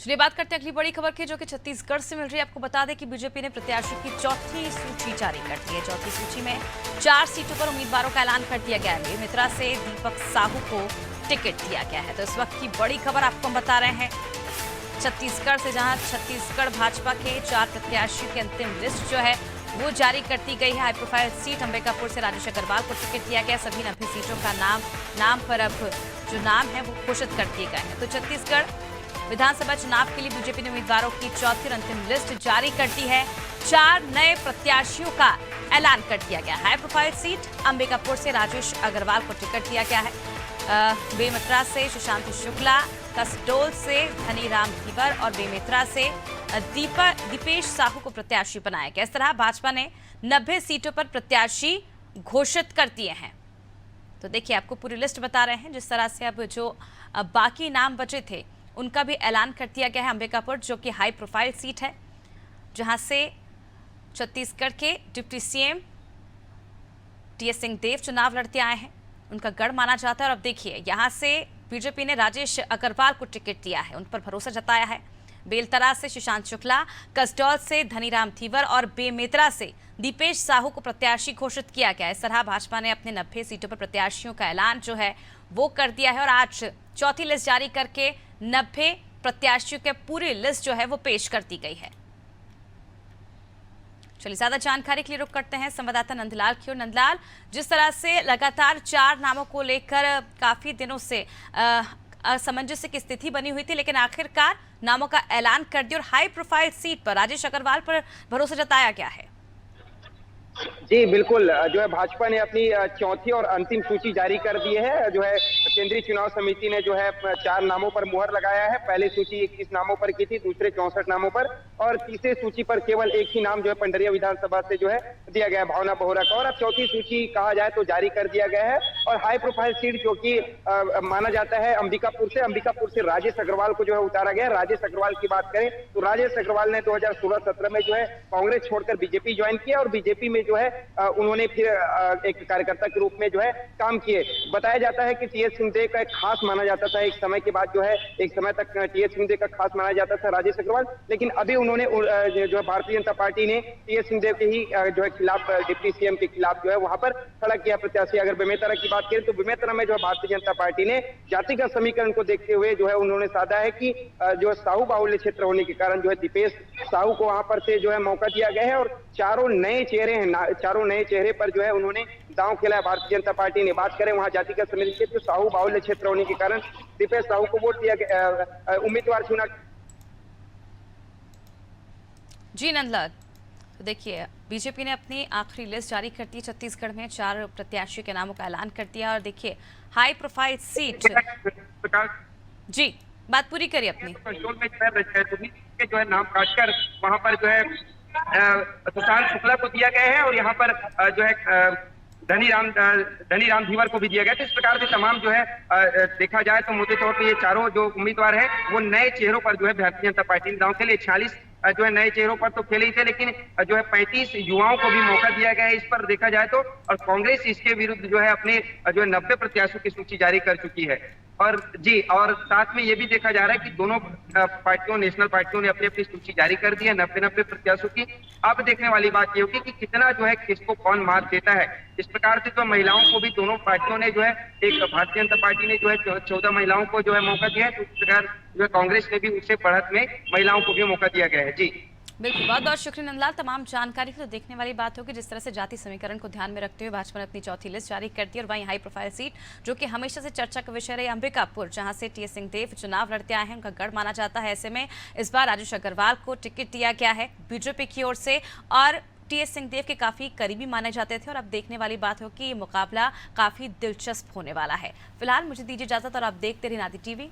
चलिए बात करते हैं अगली बड़ी खबर की, जो कि छत्तीसगढ़ से मिल रही है। आपको बता दें कि बीजेपी ने प्रत्याशी की चौथी सूची जारी कर दी है। चौथी सूची में 4 सीटों पर उम्मीदवारों का ऐलान कर दिया गया है। बेमेतरा से दीपक साहू को टिकट दिया गया है। तो इस वक्त की बड़ी खबर आपको हम बता रहे हैं छत्तीसगढ़ से, जहां छत्तीसगढ़ भाजपा के 4 प्रत्याशियों की अंतिम लिस्ट जो है वो जारी कर दी गई है। हाई प्रोफाइल सीट अंबिकापुर से राजेश अग्रवाल को टिकट दिया गया। सभी 90 सीटों का नाम पर अब जो नाम है वो घोषित कर दिए गए हैं। तो छत्तीसगढ़ विधानसभा चुनाव के लिए बीजेपी ने उम्मीदवारों की चौथी और अंतिम लिस्ट जारी कर दी है। 4 नए प्रत्याशियों का ऐलान कर दिया गया। हाई प्रोफाइल सीट अंबिकापुर से राजेश अग्रवाल को टिकट दिया गया है। बेमेतरा से सुशांत शुक्ला, कसडोल से धनीराम धीवर और बेमेतरा से दीपेश साहू को प्रत्याशी बनाया गया। इस तरह भाजपा ने 90 सीटों पर प्रत्याशी घोषित कर दिए हैं। तो देखिए, आपको पूरी लिस्ट बता रहे हैं। जिस तरह से अब जो बाकी नाम बचे थे उनका भी ऐलान कर दिया गया है। अंबिकापुर जो कि हाई प्रोफाइल सीट है, जहां से छत्तीसगढ़ के डिप्टी सीएम टीएस सिंहदेव चुनाव लड़ते आए हैं। उनका गढ़ माना जाता है। और अब देखिए, यहां से बीजेपी ने राजेश अग्रवाल को टिकट दिया है, उन पर भरोसा जताया है। बेलतरा से सुशांत शुक्ला, कसडौल से धनीराम धीवर और बेमेतरा से दीपेश साहू को प्रत्याशी घोषित किया गया। इस तरह भाजपा ने अपने 90 सीटों पर प्रत्याशियों का ऐलान जो है वो कर दिया है। और आज चौथी लिस्ट जारी करके 90 प्रत्याशियों के पूरी लिस्ट जो है वो पेश कर दी गई है। चलिए, ज्यादा जानकारी के लिए रुक करते हैं संवाददाता नंदलाल की ओर। नंदलाल, जिस तरह से लगातार 4 नामों को लेकर काफी दिनों से असमंजस की स्थिति बनी हुई थी, लेकिन आखिरकार नामों का ऐलान कर दिया और हाई प्रोफाइल सीट पर राजेश अग्रवाल पर भरोसा जताया गया है। जी बिल्कुल, जो है भाजपा ने अपनी चौथी और अंतिम सूची जारी कर दी है। जो है केंद्रीय चुनाव समिति ने जो है 4 नामों पर मुहर लगाया है। पहली सूची 21 नामों पर की थी, दूसरे 64 नामों पर, और तीसरी सूची पर केवल एक ही नाम जो है पंडरिया विधानसभा से जो है दिया गया है, भावना बोहरा का। और अब चौथी सूची कहा जाए तो जारी कर दिया गया है। और हाई प्रोफाइल सीट जो कि माना जाता है अंबिकापुर से राजेश अग्रवाल को जो है उतारा गया। राजेश अग्रवाल की बात करें तो राजेश अग्रवाल ने 2016-17 में जो है कांग्रेस छोड़कर बीजेपी ज्वाइन किया और बीजेपी में जो है उन्होंने फिर एक कार्यकर्ता के रूप में जो है काम किए। बताया जाता है कि टीएस सिंहदेव का एक खास माना जाता था। एक समय के बाद जो है, एक समय तक टीएस सिंहदेव का खास माना जाता था राजेश अग्रवाल, लेकिन अभी उन्होंने जो है भारतीय जनता पार्टी ने टीएस सिंहदेव के ही जो है खिलाफ, डिप्टी सीएम के खिलाफ जो है वहां पर खड़ा किया प्रत्याशी। अगर बेमेतरा की बात करें तो बेमेतरा में जो है भारतीय जनता पार्टी ने जातिगत समीकरण को देखते हुए जो है उन्होंने साधा है कि जो साहू बाहुल्य क्षेत्र होने के कारण जो है दीपेश साहू को वहां पर से जो है मौका दिया गया है। और चारों नए चेहरे हैं, चारों नए चेहरे पर जो है उन्होंने दांव खेला है भारतीय जनता पार्टी ने। बात करें वहां जातिगत समीकरण तो साहू बाहुल्य क्षेत्र होने के कारण दीपेश साहू को वोट दिया गया, उम्मीदवार चुना। जी नंदलाल, तो देखिए, बीजेपी ने अपनी आखिरी लिस्ट जारी कर दी। छत्तीसगढ़ में 4 प्रत्याशियों के नामों का ऐलान कर दिया। और देखिए, हाई प्रोफाइल सीट, जी बात पूरी करिए अपनी। जो है नाम काटकर वहां पर जो है सुशांत शुक्ला को दिया गया है और यहाँ पर जो है धनीराम धीवर को भी दिया गया। तो इस प्रकार से तमाम जो है देखा जाए तो मोटे तौर पे ये चारों जो उम्मीदवार हैं वो नए चेहरों पर जो है भारतीय जनता पार्टी ने दांव के लिए 46 जो है नए चेहरों पर तो खेले ही थे, लेकिन जो है 35 युवाओं को भी मौका दिया गया है इस पर देखा जाए तो। और कांग्रेस इसके विरुद्ध जो है अपने जो है 90 प्रत्याशियों की सूची जारी कर चुकी है। और जी, और साथ में ये भी देखा जा रहा है कि दोनों पार्टियों, नेशनल पार्टियों ने अपनी अपनी सूची जारी कर दी है 90 प्रत्याशियों की। अब देखने वाली बात ये होगी कि कितना जो है किसको कौन मात देता है। इस प्रकार से तो महिलाओं को भी दोनों पार्टियों ने जो है, एक भारतीय जनता पार्टी ने जो है 14 महिलाओं को जो है मौका दिया है, तो इस प्रकार जो है कांग्रेस ने भी उससे बढ़त में महिलाओं को भी मौका दिया गया है। जी बिल्कुल, बहुत बहुत शुक्रिया नंदलाल तमाम जानकारी की। तो देखने वाली बात होगी जिस तरह से जाति समीकरण को ध्यान में रखते हुए भाजपा ने अपनी चौथी लिस्ट जारी कर दी। और वहीं हाई प्रोफाइल सीट जो कि हमेशा से चर्चा का विषय रही, अंबिकापुर, जहां से टीएस सिंहदेव चुनाव लड़ते आए हैं, उनका गढ़ माना जाता है। ऐसे में इस बार राजेश अग्रवाल को टिकट दिया गया है बीजेपी की ओर से और टीएस सिंहदेव के काफी करीबी माने जाते थे। और अब देखने वाली बात हो कि ये मुकाबला काफी दिलचस्प होने वाला है। फिलहाल मुझे दीजिए इजाजत और आप देखते रहिए नादी टीवी।